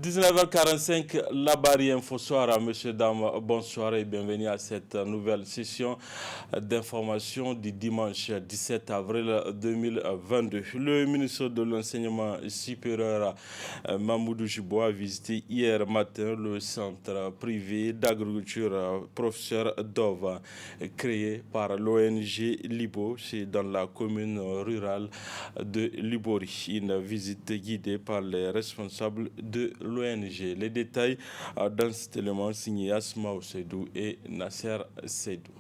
19h45, la barrière Info Soir. Messieurs, dames, bonsoir et bienvenue à cette nouvelle session d'information du dimanche 17 avril 2022. Le ministre de l'Enseignement supérieur, Mamoudou Jibo, a visité hier matin le centre privé d'agriculture Professeur Dove, créé par l'ONG Libo, c'est dans la commune rurale de Libori. Une visite guidée par les responsables de l'ONG. Les détails dans cet élément signé Asma Seydou et Nasser Seydou.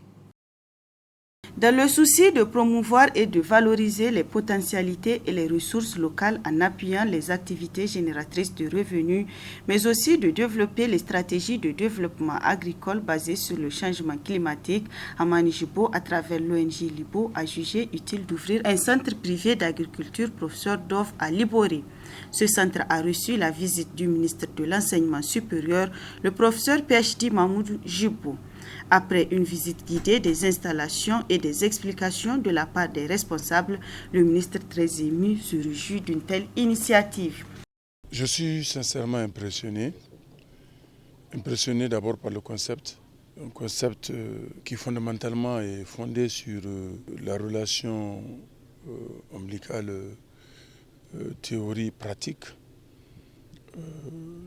Dans le souci de promouvoir et de valoriser les potentialités et les ressources locales en appuyant les activités génératrices de revenus, mais aussi de développer les stratégies de développement agricole basées sur le changement climatique, Amani Jibo, à travers l'ONG Libo, a jugé utile d'ouvrir un centre privé d'agriculture Professeur Dove à Libori. Ce centre a reçu la visite du ministre de l'Enseignement supérieur, le professeur PhD Mamoudou Jibo. Après une visite guidée des installations et des explications de la part des responsables, le ministre très ému se réjouit d'une telle initiative. Je suis sincèrement impressionné d'abord par le concept. Un concept qui fondamentalement est fondé sur la relation ombilicale théorie-pratique,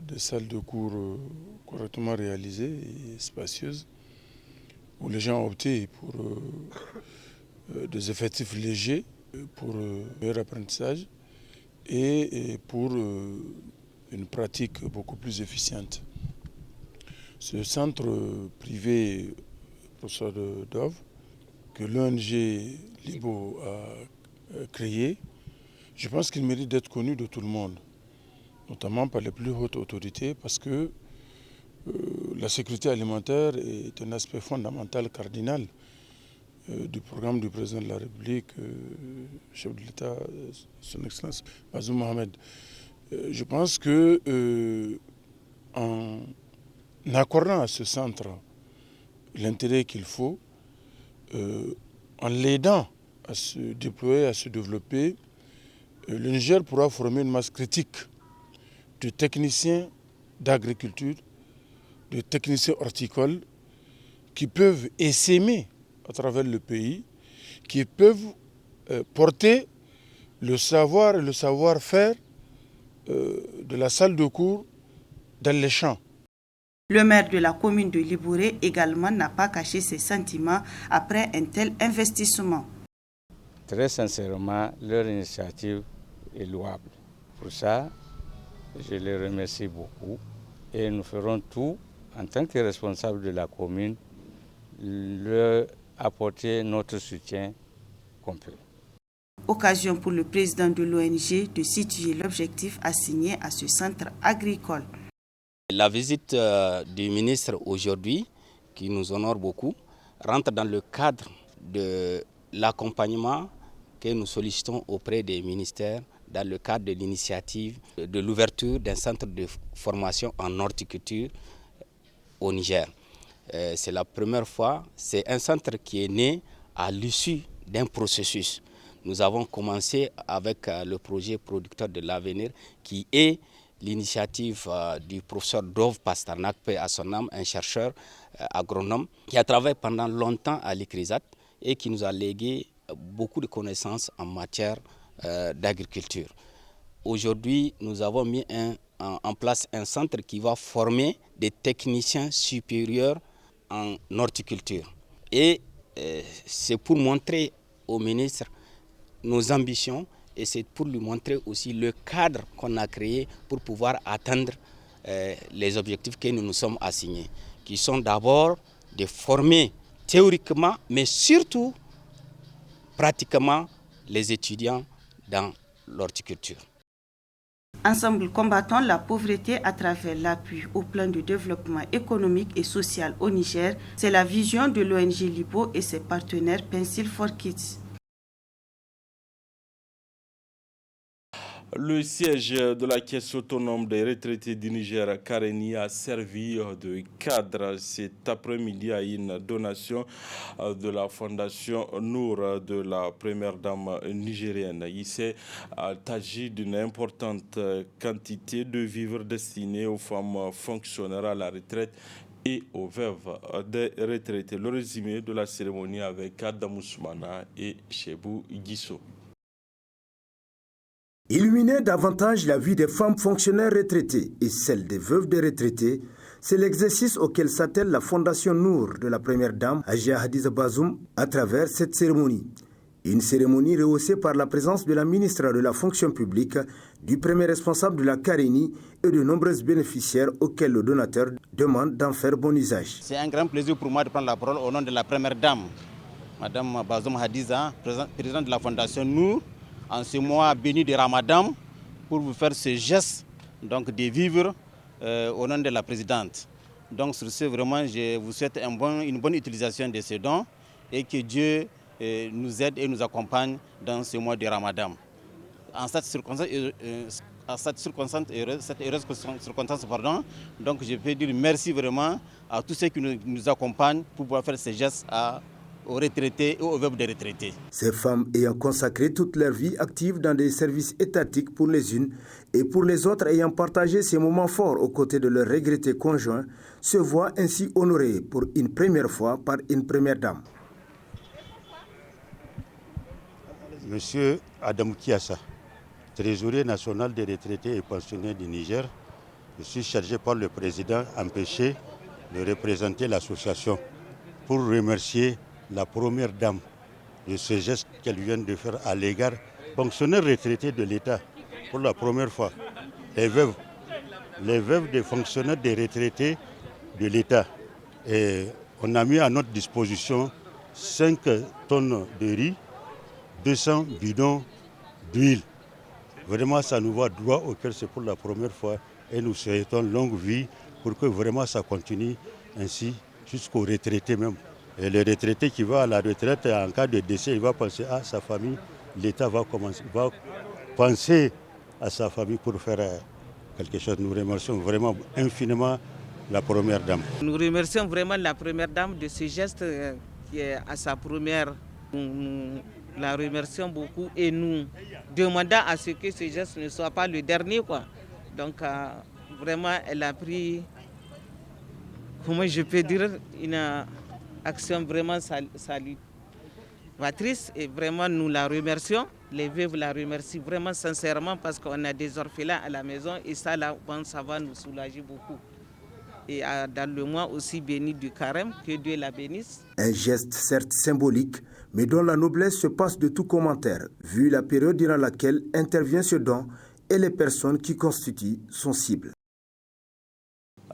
des salles de cours correctement réalisées et spacieuses, où les gens ont opté pour des effectifs légers, pour meilleur apprentissage et pour une pratique beaucoup plus efficiente. Ce centre privé Professeur Dove, que l'ONG Libo a créé, je pense qu'il mérite d'être connu de tout le monde, notamment par les plus hautes autorités, parce que la sécurité alimentaire est un aspect fondamental, cardinal du programme du président de la République, chef de l'État, son Excellence Bazoum Mohamed. Je pense que en accordant à ce centre l'intérêt qu'il faut, en l'aidant à se déployer, à se développer, le Niger pourra former une masse critique de techniciens d'agriculture, de techniciens horticoles qui peuvent essaimer à travers le pays, qui peuvent porter le savoir et le savoir-faire de la salle de cours dans les champs. Le maire de la commune de Libouré également n'a pas caché ses sentiments après un tel investissement. Très sincèrement, leur initiative est louable. Pour ça, je les remercie beaucoup et nous ferons tout en tant que responsable de la commune, leur apporter notre soutien qu'on peut. Occasion pour le président de l'ONG de situer l'objectif assigné à ce centre agricole. La visite du ministre aujourd'hui, qui nous honore beaucoup, rentre dans le cadre de l'accompagnement que nous sollicitons auprès des ministères dans le cadre de l'initiative de l'ouverture d'un centre de formation en horticulture au Niger. C'est la première fois, c'est un centre qui est né à l'issue d'un processus. Nous avons commencé avec le projet producteur de l'avenir qui est l'initiative du professeur Dove Pasternak, paix à son âme, un chercheur agronome qui a travaillé pendant longtemps à l'ICRISAT et qui nous a légué beaucoup de connaissances en matière d'agriculture. Aujourd'hui, nous avons mis en place un centre qui va former des techniciens supérieurs en horticulture. Et c'est pour montrer au ministre nos ambitions et c'est pour lui montrer aussi le cadre qu'on a créé pour pouvoir atteindre les objectifs que nous nous sommes assignés, qui sont d'abord de former théoriquement, mais surtout pratiquement les étudiants dans l'horticulture. Ensemble, combattons la pauvreté à travers l'appui au plan de développement économique et social au Niger. C'est la vision de l'ONG Libo et ses partenaires Pencil for Kids. Le siège de la Caisse autonome des retraités du Niger, Kareni, a servi de cadre cet après-midi à une donation de la Fondation Nour de la première dame nigérienne. Il s'est agi d'une importante quantité de vivres destinés aux femmes fonctionnaires à la retraite et aux veuves des retraités. Le résumé de la cérémonie avec Adam Ousmana et Chebou Guisso. Illuminer davantage la vie des femmes fonctionnaires retraitées et celle des veuves des retraités, c'est l'exercice auquel s'attelle la Fondation Nour de la première dame, Hajia Hadiza Bazoum, à travers cette cérémonie. Une cérémonie rehaussée par la présence de la ministre de la fonction publique, du premier responsable de la Kareni et de nombreux bénéficiaires auxquels le donateur demande d'en faire bon usage. C'est un grand plaisir pour moi de prendre la parole au nom de la première dame, Madame Bazoum Hadiza, présidente de la Fondation Nour, en ce mois béni de Ramadan, pour vous faire ce geste donc, de vivre au nom de la présidente. Donc sur ce, vraiment, je vous souhaite une bonne utilisation de ces dons et que Dieu nous aide et nous accompagne dans ce mois de Ramadan. En cette circonstance heureuse, donc je peux dire merci vraiment à tous ceux qui nous accompagnent pour pouvoir faire ces gestes aux retraités et aux veuves des retraités. Ces femmes ayant consacré toute leur vie active dans des services étatiques pour les unes et pour les autres ayant partagé ces moments forts aux côtés de leurs regrettés conjoints se voient ainsi honorées pour une première fois par une première dame. Monsieur Adam Kiassa, trésorier national des retraités et pensionnés du Niger, je suis chargé par le président empêché de représenter l'association pour remercier la première dame de ce geste qu'elle vient de faire à l'égard fonctionnaires retraités de l'État pour la première fois. Les veuves des fonctionnaires des retraités de l'État. Et on a mis à notre disposition 5 tonnes de riz, 200 bidons d'huile. Vraiment, ça nous va droit au cœur, c'est pour la première fois. Et nous souhaitons longue vie pour que vraiment ça continue ainsi jusqu'aux retraités même. Et le retraité qui va à la retraite, en cas de décès, il va penser à sa famille. L'État va penser à sa famille pour faire quelque chose. Nous remercions vraiment infiniment la première dame. Nous remercions vraiment la première dame de ce geste qui est à sa première. Nous la remercions beaucoup et nous demandons à ce que ce geste ne soit pas le dernier, quoi. Donc vraiment, elle a pris, comment je peux dire, une action vraiment salutatrice et vraiment nous la remercions. Les veuves la remercient vraiment sincèrement parce qu'on a des orphelins à la maison et ça, là, ça va nous soulager beaucoup. Et dans le mois aussi béni du carême, que Dieu la bénisse. Un geste certes symbolique, mais dont la noblesse se passe de tout commentaire, vu la période durant laquelle intervient ce don et les personnes qui constituent son cible.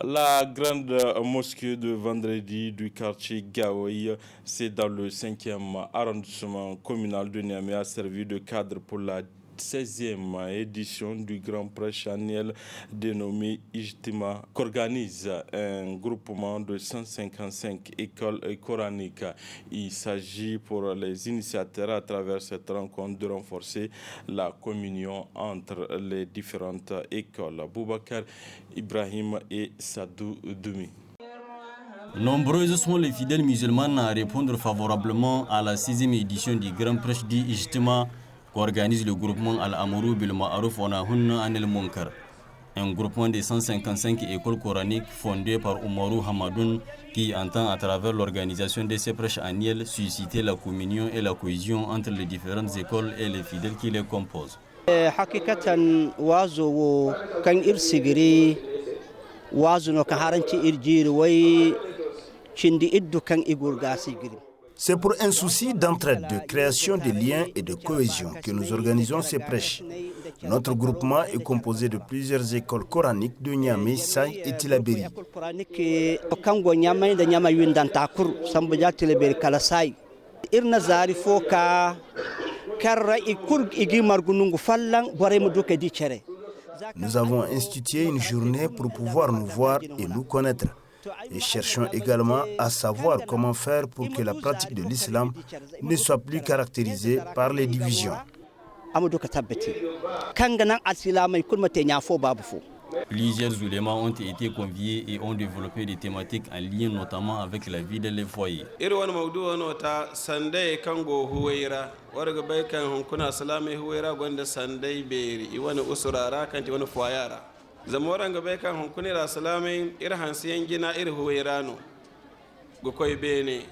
La grande mosquée de vendredi du quartier Gaoui, c'est dans le 5e arrondissement communal de Niamey, a servi de cadre pour la 16e édition du Grand Prêche annuel dénommé Ijtima, qu'organise un groupement de 155 écoles coraniques. Il s'agit pour les initiateurs à travers cette rencontre de renforcer la communion entre les différentes écoles. Boubacar Ibrahim et Sadou Doumi. Nombreuses sont les fidèles musulmans à répondre favorablement à la 6e édition du Grand Prêche dit Ijtima qu'organise le groupement Al-Amourou Bil Ma'arouf wa Nahun Anil Munkar. Un groupement de 155 écoles coraniques fondé par Oumarou Hamadoun qui entend à travers l'organisation de ces prêches annuels susciter la communion et la cohésion entre les différentes écoles et les fidèles qui les composent. Hakikatan wazo kan irsigiri wazo no kaharanci irjiri way cindi iddu kan igurga sigiri. C'est pour un souci d'entraide, de création de liens et de cohésion que nous organisons ces prêches. Notre groupement est composé de plusieurs écoles coraniques de Niamey, Saï et Tilaberi. Nous avons institué une journée pour pouvoir nous voir et nous connaître. Et cherchons également à savoir comment faire pour que la pratique de l'islam ne soit plus caractérisée par les divisions. amadu ka tabbati kan ganan asila mai kulmate nyafo babu fo. Plusieurs oulémas ont été conviés et ont développé des thématiques en lien notamment avec la vie dans les foyers. Irwan mawdu'a nota sandai kango huwaira warga bai kan hunkuna salame huwaira gwanda sandai beri iwani usurara kanti wani foyara. Zamoran ga bai kan hunkunira salame ir hansiyan gina ir huwaira no. Gukoi bene.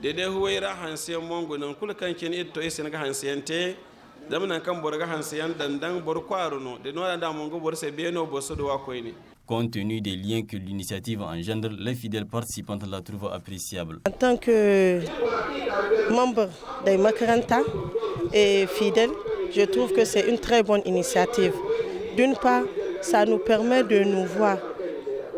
Dede huwaira hansiyan mongunan kula kankin ito isin ga hansiyan te. Compte tenu des liens que l'initiative engendre, les fidèles participantes la trouvent appréciable. En tant que membre de Makaranta et fidèle, je trouve que c'est une très bonne initiative. D'une part, ça nous permet de nous voir,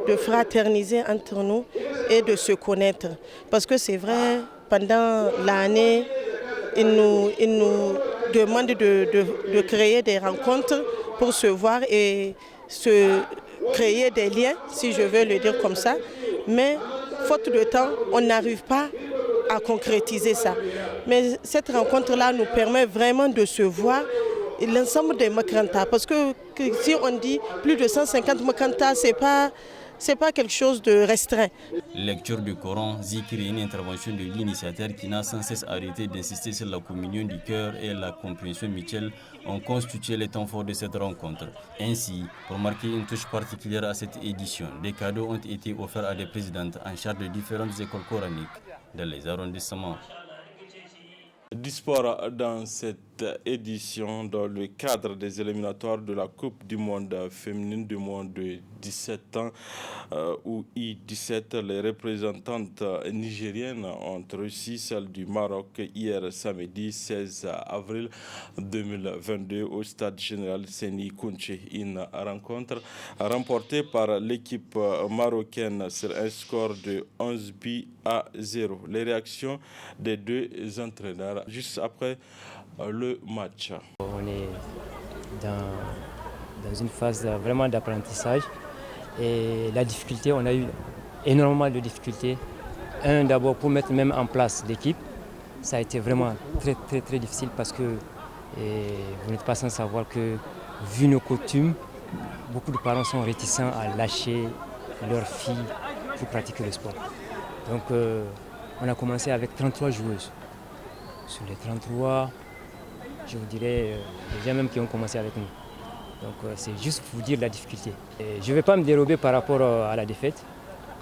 de fraterniser entre nous et de se connaître. Parce que c'est vrai, pendant l'année, il nous demande de créer des rencontres pour se voir et se créer des liens, si je veux le dire comme ça. Mais faute de temps, on n'arrive pas à concrétiser ça. Mais cette rencontre-là nous permet vraiment de se voir l'ensemble des Makaranta. Parce que si on dit plus de 150 Makaranta, c'est pas quelque chose de restreint. Lecture du Coran, zikr et une intervention de l'initiateur qui n'a sans cesse arrêté d'insister sur la communion du cœur et la compréhension mutuelle ont constitué les temps forts de cette rencontre. Ainsi, pour marquer une touche particulière à cette édition, des cadeaux ont été offerts à des présidentes en charge de différentes écoles coraniques dans les arrondissements. Du sport dans cette édition dans le cadre des éliminatoires de la Coupe du monde féminine du monde de 17 ans ou I-17. Les représentantes nigériennes ont reçu celle du Maroc hier samedi 16 avril 2022 au stade général Seni Kounché. Une rencontre remportée par l'équipe marocaine sur un score de 11 buts à 0. Les réactions des deux entraîneurs juste après le match. On est dans une phase vraiment d'apprentissage et la difficulté, on a eu énormément de difficultés. D'abord pour mettre même en place l'équipe, ça a été vraiment très difficile parce que vous n'êtes pas sans savoir que vu nos coutumes, beaucoup de parents sont réticents à lâcher leurs filles pour pratiquer le sport. Donc on a commencé avec 33 joueuses. Sur les 33, je vous dirais, les gens même qui ont commencé avec nous. Donc c'est juste pour vous dire la difficulté. Et je ne vais pas me dérober par rapport à la défaite.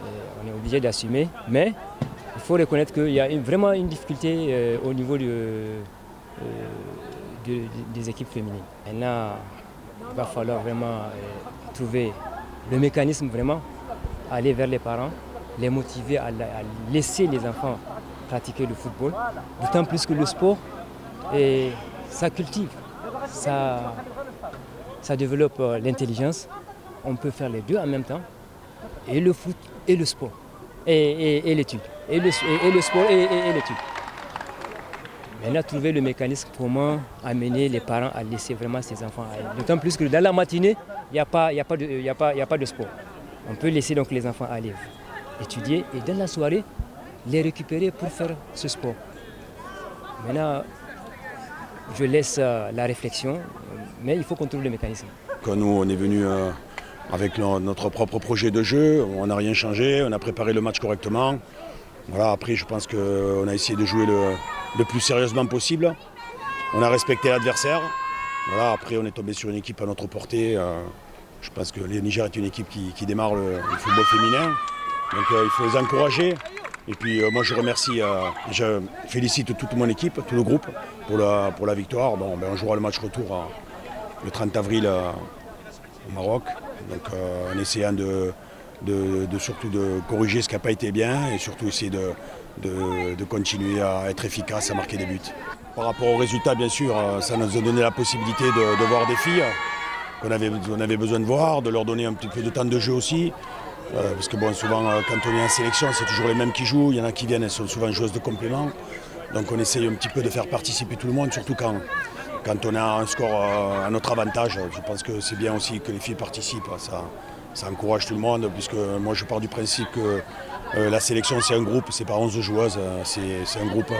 On est obligé d'assumer, mais il faut reconnaître qu'il y a vraiment une difficulté au niveau des équipes féminines. Maintenant, il va falloir vraiment trouver le mécanisme, vraiment, aller vers les parents, les motiver à laisser les enfants pratiquer le football, d'autant plus que le sport, ça cultive, ça développe l'intelligence. On peut faire les deux en même temps, et le foot et le sport, et l'étude, et le sport et l'étude. Maintenant, trouver le mécanisme, comment amener les parents à laisser vraiment ces enfants aller. D'autant plus que dans la matinée, il n'y a pas de sport. On peut laisser donc les enfants aller étudier, et dans la soirée, les récupérer pour faire ce sport. Maintenant, je laisse la réflexion, mais il faut qu'on trouve le mécanisme. Quand nous, on est venu avec notre propre projet de jeu, on n'a rien changé, on a préparé le match correctement. Voilà, après, je pense qu'on a essayé de jouer le plus sérieusement possible. On a respecté l'adversaire. Voilà, après, on est tombé sur une équipe à notre portée. Je pense que le Niger est une équipe qui démarre le football féminin. Donc il faut les encourager. Et puis moi je remercie, je félicite toute mon équipe, tout le groupe pour la victoire. Bon, on jouera le match retour le 30 avril au Maroc. Donc en essayant surtout de corriger ce qui n'a pas été bien et surtout essayer de continuer à être efficace, à marquer des buts. Par rapport aux résultats, bien sûr, ça nous a donné la possibilité de voir des filles qu'on avait besoin de voir, de leur donner un petit peu de temps de jeu aussi. Parce que bon, souvent, quand on est en sélection, c'est toujours les mêmes qui jouent. Il y en a qui viennent, elles sont souvent joueuses de complément. Donc on essaye un petit peu de faire participer tout le monde, surtout quand on a un score à notre avantage. Je pense que c'est bien aussi que les filles participent. Ça encourage tout le monde, puisque moi je pars du principe que la sélection c'est un groupe, c'est pas 11 joueuses, c'est un groupe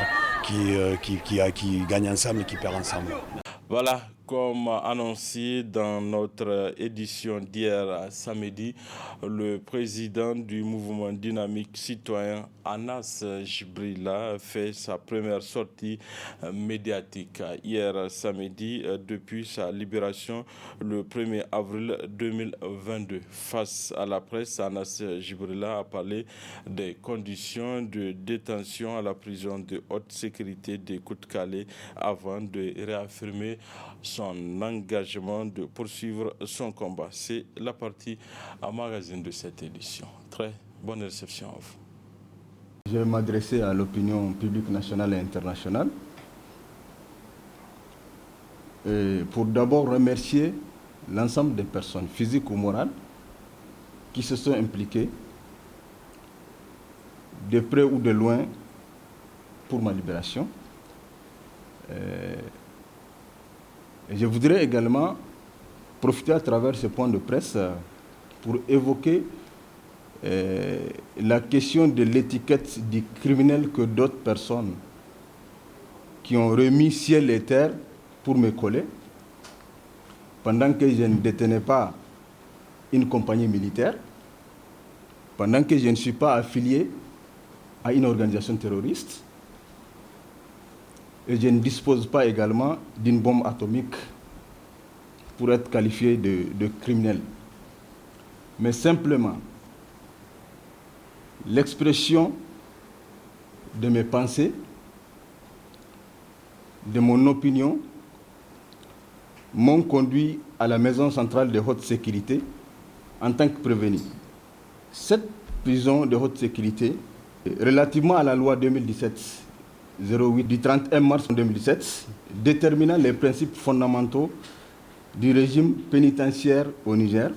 qui gagne ensemble et qui perd ensemble. Voilà, comme annoncé dans notre édition d'hier samedi, le président du mouvement dynamique citoyen, Anas Jibrila, fait sa première sortie médiatique hier samedi depuis sa libération le 1er avril 2022. Face à la presse, Anas Jibrila a parlé des conditions de détention à la prison de haute sécurité de Kout-Kalé avant de réaffirmer son engagement de poursuivre son combat. C'est la partie à magazine de cette édition. Très bonne réception à vous. Je vais m'adresser à l'opinion publique nationale et internationale pour d'abord remercier l'ensemble des personnes physiques ou morales qui se sont impliquées de près ou de loin pour ma libération. Et je voudrais également profiter à travers ce point de presse pour évoquer la question de l'étiquette du criminel que d'autres personnes qui ont remis ciel et terre pour me coller, pendant que je ne détenais pas une compagnie militaire, pendant que je ne suis pas affilié à une organisation terroriste, et je ne dispose pas également d'une bombe atomique pour être qualifié de criminel. Mais simplement, l'expression de mes pensées, de mon opinion, m'ont conduit à la maison centrale de haute sécurité en tant que prévenu. Cette prison de haute sécurité, relativement à la loi 2017-08 du 31 mars 2017, déterminant les principes fondamentaux du régime pénitentiaire au Niger,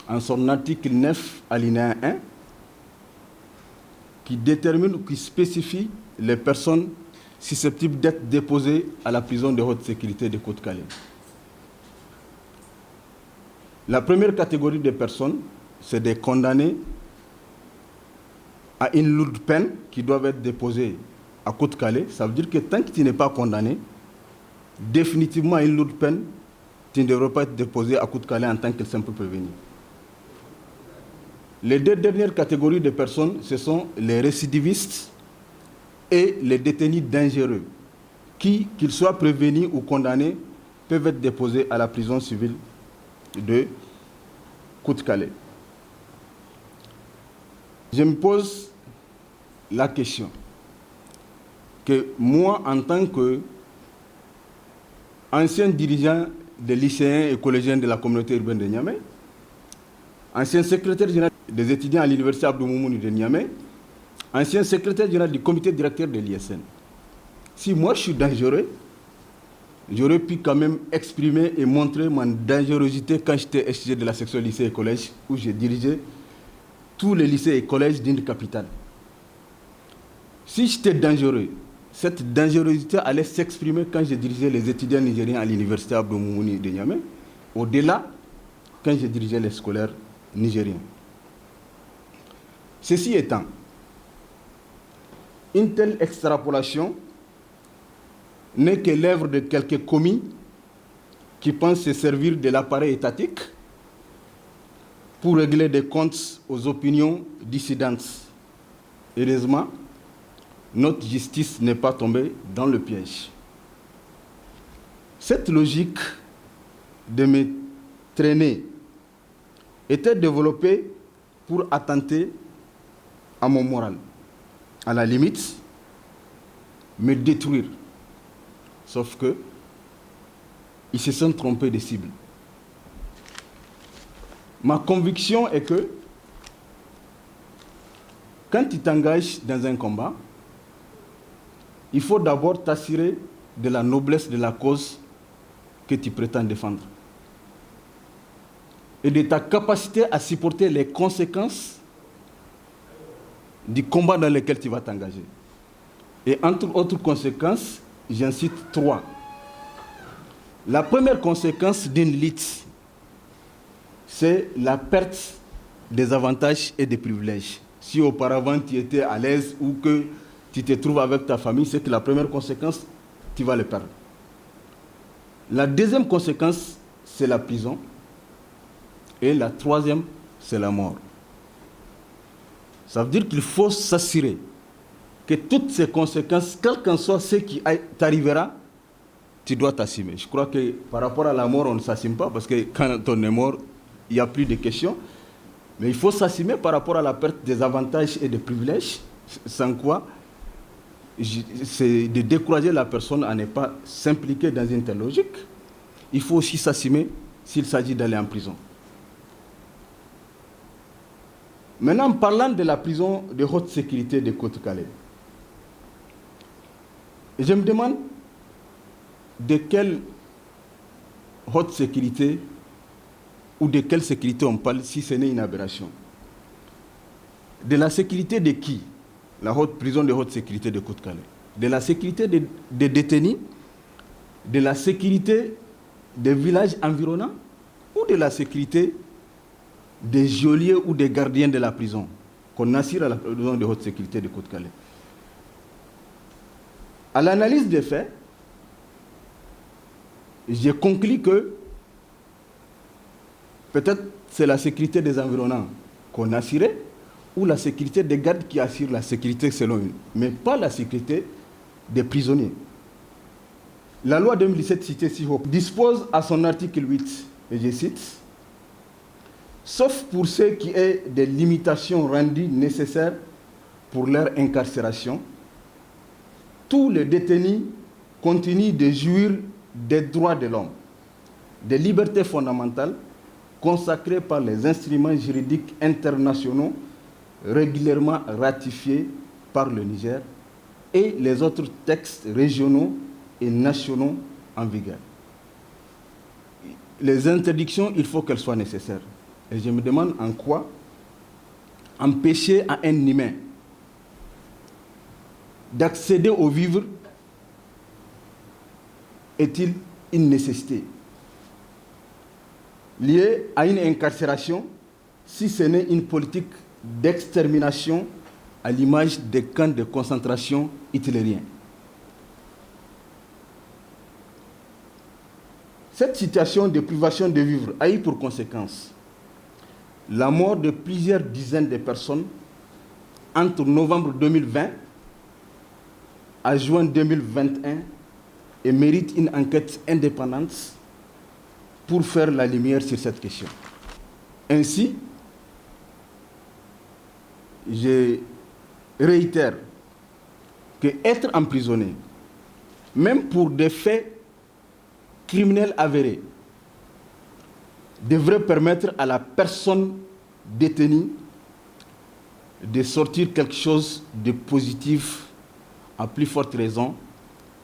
en son article 9, alinéa 1, qui détermine ou qui spécifie les personnes susceptibles d'être déposées à la prison de haute sécurité de Kout-Kalé. La première catégorie de personnes, c'est des condamnés à une lourde peine qui doivent être déposées à Kout-Kalé. Ça veut dire que tant que tu n'es pas condamné, définitivement à une lourde peine, tu ne devrais pas être déposé à Kout-Kalé en tant que simple prévenu. Les deux dernières catégories de personnes, ce sont les récidivistes et les détenus dangereux, qui, qu'ils soient prévenus ou condamnés, peuvent être déposés à la prison civile de Kout-Kalé. Je me pose la question que moi, en tant qu'ancien dirigeant des lycéens et collégiens de la communauté urbaine de Niamey, ancien secrétaire général des étudiants à l'université Abdou Moumouni de Niamey, ancien secrétaire général du comité directeur de l'ISN. Si moi je suis dangereux, j'aurais pu quand même exprimer et montrer ma dangerosité quand j'étais SG de la section lycée et collège, où j'ai dirigé tous les lycées et collèges d'une capitale. Si j'étais dangereux, cette dangerosité allait s'exprimer quand j'ai dirigé les étudiants nigériens à l'université Abdou Moumouni de Niamey, au-delà, quand j'ai dirigé les scolaires nigériens. Ceci étant, une telle extrapolation n'est que l'œuvre de quelques commis qui pensent se servir de l'appareil étatique pour régler des comptes aux opinions dissidentes. Heureusement, notre justice n'est pas tombée dans le piège. Cette logique de me traîner était développée pour attenter à mon moral. À la limite, me détruire. Sauf que ils se sont trompés de cible. Ma conviction est que quand tu t'engages dans un combat, il faut d'abord t'assurer de la noblesse de la cause que tu prétends défendre et de ta capacité à supporter les conséquences du combat dans lequel tu vas t'engager. Et entre autres conséquences, j'en cite 3. La première conséquence d'une lutte, c'est la perte des avantages et des privilèges. Si auparavant tu étais à l'aise ou que tu te trouves avec ta famille, c'est que la première conséquence, tu vas le perdre. La deuxième conséquence, c'est la prison. Et la troisième, c'est la mort. Ça veut dire qu'il faut s'assurer que toutes ces conséquences, quel qu'en soit ce qui t'arrivera, tu dois t'assumer. Je crois que par rapport à la mort, on ne s'assume pas, parce que quand on est mort, il n'y a plus de questions. Mais il faut s'assumer par rapport à la perte des avantages et des privilèges, sans quoi c'est de décourager la personne à ne pas s'impliquer dans une telle logique. Il faut aussi s'assumer s'il s'agit d'aller en prison. Maintenant, en parlant de la prison de haute sécurité de Côte-Calais, je me demande de quelle haute sécurité ou de quelle sécurité on parle si ce n'est une aberration. De la sécurité de qui? La haute prison de haute sécurité de Côte-Calais. De la sécurité des détenus, de la sécurité des villages environnants ou de la sécurité des geôliers ou des gardiens de la prison qu'on assure à la prison de haute sécurité de Côte-Calais. À l'analyse des faits, j'ai conclu que peut-être c'est la sécurité des environnants qu'on assurait ou la sécurité des gardes qui assurent la sécurité selon eux, mais pas la sécurité des prisonniers. La loi 2017 citée ci dispose à son article 8, et je cite, « Sauf pour ce qui est des limitations rendues nécessaires pour leur incarcération, tous les détenus continuent de jouir des droits de l'homme, des libertés fondamentales consacrées par les instruments juridiques internationaux régulièrement ratifiés par le Niger et les autres textes régionaux et nationaux en vigueur. Les interdictions, il faut qu'elles soient nécessaires. Et je me demande en quoi empêcher à un humain d'accéder aux vivres est-il une nécessité liée à une incarcération si ce n'est une politique d'extermination à l'image des camps de concentration hitlériens. Cette situation de privation de vivre a eu pour conséquence la mort de plusieurs dizaines de personnes entre novembre 2020 à juin 2021 et mérite une enquête indépendante pour faire la lumière sur cette question. Ainsi, je réitère que être emprisonné, même pour des faits criminels avérés, devrait permettre à la personne détenue de sortir quelque chose de positif, à plus forte raison,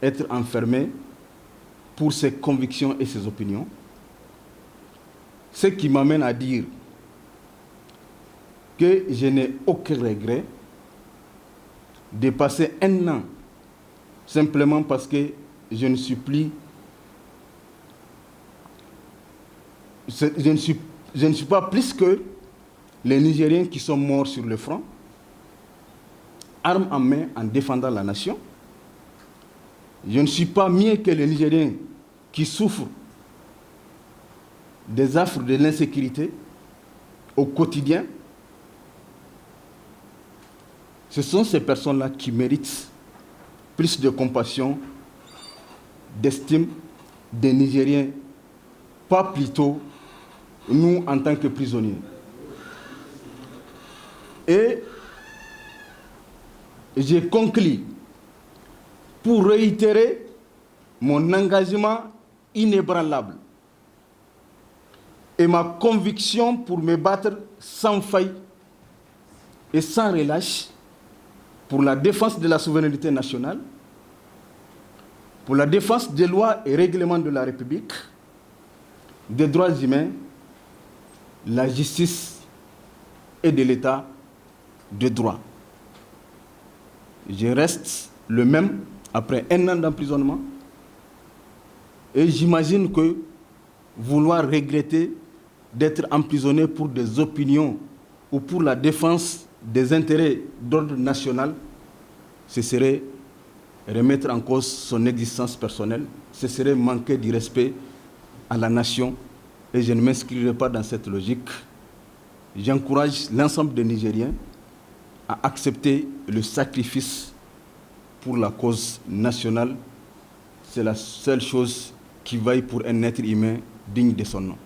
être enfermé pour ses convictions et ses opinions. Ce qui m'amène à dire que je n'ai aucun regret de passer un an simplement parce que je ne suis pas plus que les Nigériens qui sont morts sur le front, armes en main en défendant la nation. Je ne suis pas mieux que les Nigériens qui souffrent des affres de l'insécurité au quotidien. Ce sont ces personnes-là qui méritent plus de compassion, d'estime des Nigériens, pas plutôt nous en tant que prisonniers. Et j'ai conclu pour réitérer mon engagement inébranlable et ma conviction pour me battre sans faille et sans relâche pour la défense de la souveraineté nationale, pour la défense des lois et règlements de la République, des droits humains, la justice et de l'état de droit. Je reste le même après un an d'emprisonnement et j'imagine que vouloir regretter d'être emprisonné pour des opinions ou pour la défense des intérêts d'ordre national, ce serait remettre en cause son existence personnelle, ce serait manquer du respect à la nation et je ne m'inscrirai pas dans cette logique. J'encourage l'ensemble des Nigériens à accepter le sacrifice pour la cause nationale. C'est la seule chose qui vaille pour un être humain digne de son nom.